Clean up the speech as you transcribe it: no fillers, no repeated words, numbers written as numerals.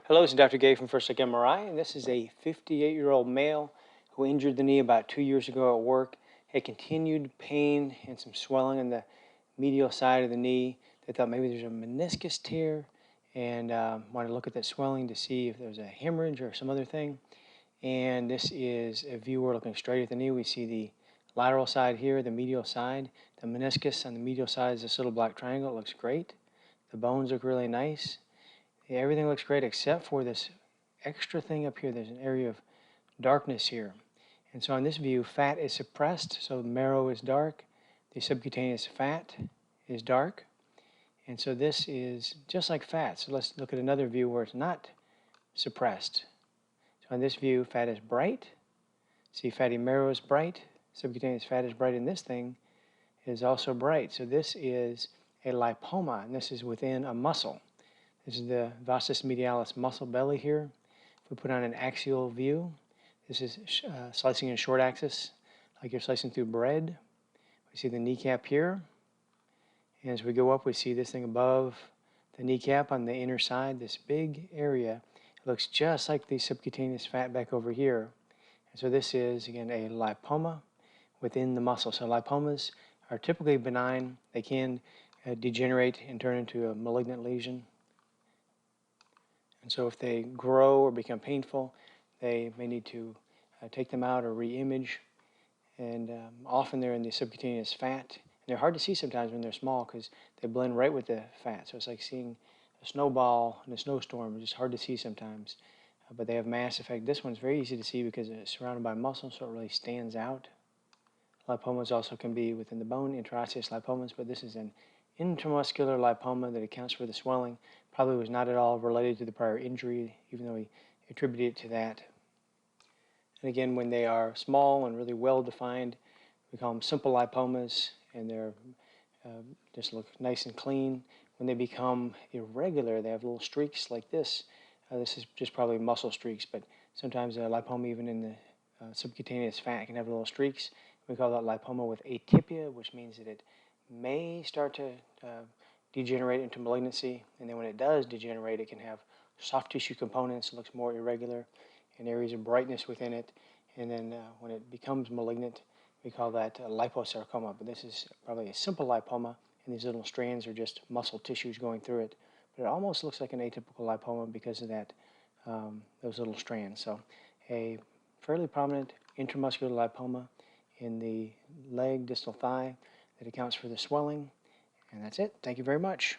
Hello, this is Dr. Gay from First Look MRI, and this is a 58-year-old male who injured the knee about 2 years ago at work. Had continued pain and some swelling on the medial side of the knee. They thought maybe there's a meniscus tear and wanted to look at that swelling to see if there was a hemorrhage or some other thing. And this is a view we're looking straight at the knee. We see the lateral side here, the medial side. The meniscus on the medial side is this little black triangle. It looks great. The bones look really nice. Yeah, everything looks great except for this extra thing up here. There's an area of darkness here. And so on this view, fat is suppressed, so the marrow is dark. The subcutaneous fat is dark. And so this is just like fat. So let's look at another view where it's not suppressed. So on this view, fat is bright. See, fatty marrow is bright. Subcutaneous fat is bright, and this thing is also bright. So this is a lipoma, and this is within a muscle. This is the vastus medialis muscle belly here. If we put on an axial view, this is slicing in short axis, like you're slicing through bread. We see the kneecap here. And as we go up, we see this thing above the kneecap on the inner side, this big area. It looks just like the subcutaneous fat back over here. And so this is, again, a lipoma within the muscle. So lipomas are typically benign. They can degenerate and turn into a malignant lesion. And so if they grow or become painful, they may need to take them out or re-image. And often they're in the subcutaneous fat. And they're hard to see sometimes when they're small because they blend right with the fat. So it's like seeing a snowball in a snowstorm. It's just hard to see sometimes. But they have mass effect. This one's very easy to see because it's surrounded by muscle, so it really stands out. Lipomas also can be within the bone, intraosseous lipomas, but this is an intramuscular lipoma that accounts for the swelling. Probably was not at all related to the prior injury, even though he attributed it to that. And again, when they are small and really well defined, we call them simple lipomas, and they're just look nice and clean. When they become irregular, they have little streaks like this. This is just probably muscle streaks, but sometimes a lipoma, even in the subcutaneous fat, can have little streaks. We call that lipoma with atypia, which means that it may start to degenerate into malignancy, and then when it does degenerate, it can have soft tissue components. It looks more irregular and areas of brightness within it, and then when it becomes malignant, we call that liposarcoma. But this is probably a simple lipoma, and these little strands are just muscle tissues going through it. But it almost looks like an atypical lipoma because of that those little strands. So a fairly prominent intramuscular lipoma in the leg, distal thigh, that accounts for the swelling. And that's it. Thank you very much.